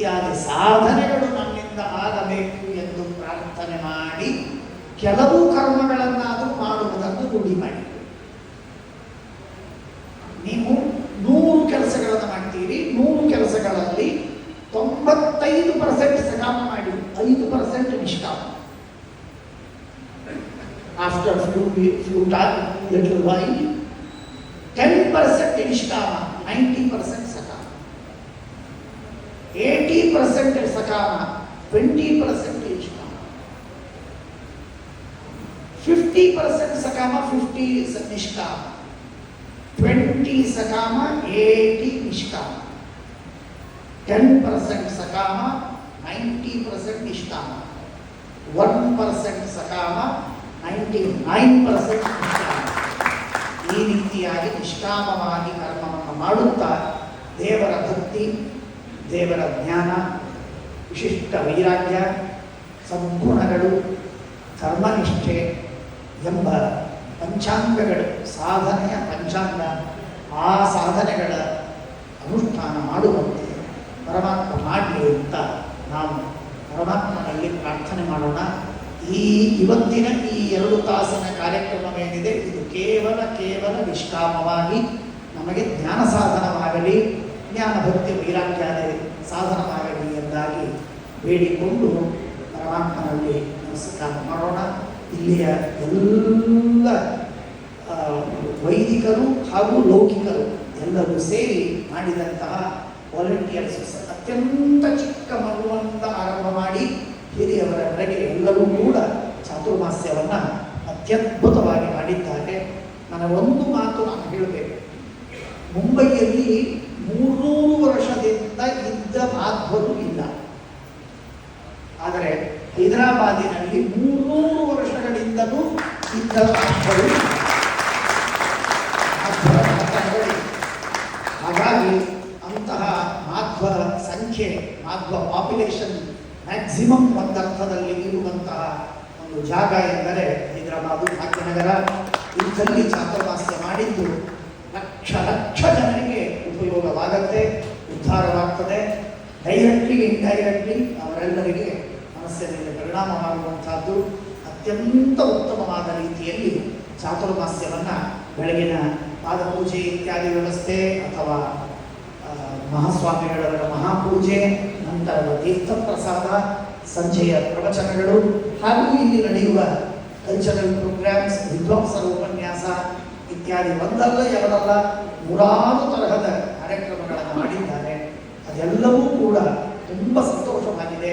ಇತ್ಯಾದಿ ಸಾಧನೆಗಳು ನನ್ನಿಂದ ಆಗಬೇಕು ಎಂದು ಪ್ರಾರ್ಥನೆ ಮಾಡಿ ಕೆಲವು ಕರ್ಮಗಳನ್ನಾದರೂ ಮಾಡುವುದನ್ನು ರೂಢಿ ಮಾಡಿ. ನೀವು 100 ಕೆಲಸಗಳನ್ನು ಮಾಡ್ತೀರಿ, 100 ಕೆಲಸಗಳಲ್ಲಿ 95% ಸಕಾಮ ಮಾಡಿ, 5% ನಿಷ್ಕಾಮ. After few time, little while, 10% ನಿಷ್ಕಾಮ, 90% ಸಕಾಮ. 80% ಸಕಾಮ, 20% ನಿಷ್ಕಾಮ. 50% ಸಕಾಮ, 50 ನಿಷ್ಕಾಮ. 20 ಸಕಾಮ, 80 ನಿಷ್ಕಾಮ. 10% ಸಕಾಮ, 90% ನಿಷ್ಕಾಮ. 1% ಸಕಾಮ, 99% ನಿಷ್ಕಾಮ. ಈ ರೀತಿಯಾಗಿ ನಿಷ್ಕಾಮವಾಗಿ ಕರ್ಮವನ್ನು ಮಾಡುತ್ತಾ ದೇವರ ಭಕ್ತಿ, ದೇವರ ಜ್ಞಾನ, ವಿಶಿಷ್ಟ ವೈರಾಗ್ಯ, ಸದ್ಗುಣಗಳು, ಧರ್ಮನಿಷ್ಠೆ ಎಂಬ ಪಂಚಾಂಗಗಳು, ಸಾಧನೆಯ ಪಂಚಾಂಗ, ಆ ಸಾಧನೆಗಳ ಅನುಷ್ಠಾನ ಮಾಡುವಂತೆ ಪರಮಾತ್ಮ ಮಾಡಲಿ ಅಂತ ನಾವು ಪರಮಾತ್ಮನಲ್ಲಿ ಪ್ರಾರ್ಥನೆ ಮಾಡೋಣ. ಇವತ್ತಿನ ಈ 2 ತಾಸಿನ ಕಾರ್ಯಕ್ರಮವೇನಿದೆ ಇದು ಕೇವಲ ನಿಷ್ಕಾಮವಾಗಿ ನಮಗೆ ಜ್ಞಾನ ಸಾಧನವಾಗಲಿ, ಜ್ಞಾನ ಭಕ್ತಿ ವೈರಾಗ್ಯಾದಿ ಸಾಧನವಾಗಲಿ ಎಂದಾಗಿ ಬೇಡಿಕೊಂಡು ಪರಮಾತ್ಮನಲ್ಲಿ ನಮಸ್ಕಾರ ಮಾಡೋಣ. ಇಲ್ಲಿಯ ಎಲ್ಲ ವೈದಿಕರು ಹಾಗೂ ಲೌಕಿಕರು ಎಲ್ಲರೂ ಸೇರಿ ಮಾಡಿದಂತಹ ವಾಲಂಟಿಯರ್ಸ್ ಅತ್ಯಂತ ಚಿಕ್ಕ ಮಗುವಿನಿಂದ ಆರಂಭ ಮಾಡಿ ಹಿರಿಯವರವರೆಗೆ ಎಲ್ಲರೂ ಕೂಡ ಚಾತುರ್ಮಾಸ್ಯವನ್ನು ಅತ್ಯದ್ಭುತವಾಗಿ ಮಾಡಿದ್ದಾರೆ. ನನ್ನ ಒಂದು ಮಾತು ನಾನು ಹೇಳಬೇಕು, ಮುಂಬೈಯಲ್ಲಿ 300 ವರ್ಷದಿಂದ ಇದ್ದ ಮಾಧ್ವರು ಇಲ್ಲ, ಆದರೆ ಹೈದರಾಬಾದಿನಲ್ಲಿ 300 ವರ್ಷಗಳಿಂದಲೂ ಇದ್ದ ಮಾಧ್ವರು. ಹಾಗಾಗಿ ಅಂತಹ ಮಾಧ್ವ ಸಂಖ್ಯೆ, ಮಾಧ್ವ ಪಾಪ್ಯುಲೇಷನ್ ಮ್ಯಾಕ್ಸಿಮಮ್ ಒಂದರ್ಥದಲ್ಲಿ ಇರುವಂತಹ ಒಂದು ಜಾಗ ಎಂದರೆ ಹೈದರಾಬಾದು, ಭಾಗ್ಯನಗರ. ಇದರಲ್ಲಿ ಚಾತುರ್ಮಾಸ್ಯ ಮಾಡಿದ್ದು ಲಕ್ಷ ಜನರಿಗೆ ಉಪಯೋಗವಾಗತ್ತೆ, ಉದ್ಧಾರವಾಗ್ತದೆ. ಡೈರೆಕ್ಟ್ಲಿ ಇಂಡೈರೆಕ್ಟ್ಲಿ ಅವರೆಲ್ಲರಿಗೆ ಮನಸ್ಸಿನ ಮೇಲೆ ಪರಿಣಾಮವಾಗುವಂತಹದ್ದು. ಅತ್ಯಂತ ಉತ್ತಮವಾದ ರೀತಿಯಲ್ಲಿ ಚಾತುರ್ಮಾಸ್ಯವನ್ನು ಬೆಳಗಿನ ಪಾದಪೂಜೆ ಇತ್ಯಾದಿ ವ್ಯವಸ್ಥೆ ಅಥವಾ ಮಹಾಸ್ವಾಮಿಗಳವರ ಮಹಾಪೂಜೆ, ನಂತರದ ತೀರ್ಥ ಪ್ರಸಾದ, ಸಂಜೆಯ ಪ್ರವಚನಗಳು ಹಾಗೂ ಇಲ್ಲಿ ನಡೆಯುವ ಕಲ್ಚರಲ್ ಪ್ರೋಗ್ರಾಮ್ಸ್, ವಿದ್ವಾಂಸರ ಉಪನ್ಯಾಸ ಇತ್ಯಾದಿ ಒಂದಲ್ಲ ಎರಡಲ್ಲ 100 ತರಹದ ಕಾರ್ಯಕ್ರಮಗಳನ್ನು ಮಾಡಿದ್ದಾರೆ. ಅದೆಲ್ಲವೂ ಕೂಡ ತುಂಬ ಸಂತೋಷವಾಗಿದೆ.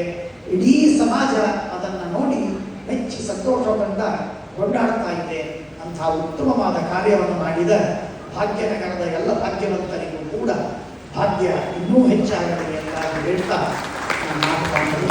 ಇಡೀ ಸಮಾಜ ಅದನ್ನು ನೋಡಿ ಮೆಚ್ಚಿ ಸಂತೋಷದಿಂದ ಕೊಂಡಾಡ್ತಾ ಇದೆ. ಅಂತಹ ಉತ್ತಮವಾದ ಕಾರ್ಯವನ್ನು ಮಾಡಿದ ಭಾಗ್ಯನಗರದ ಎಲ್ಲ ಭಾಗ್ಯವಂತರಿಗೂ ಕೂಡ ಭಾಗ್ಯ ಇನ್ನೂ ಹೆಚ್ಚಾಗಲಿ ಅಂತ ಹೇಳ್ತಾ ನಾನು ಮಾತನಾಡಲು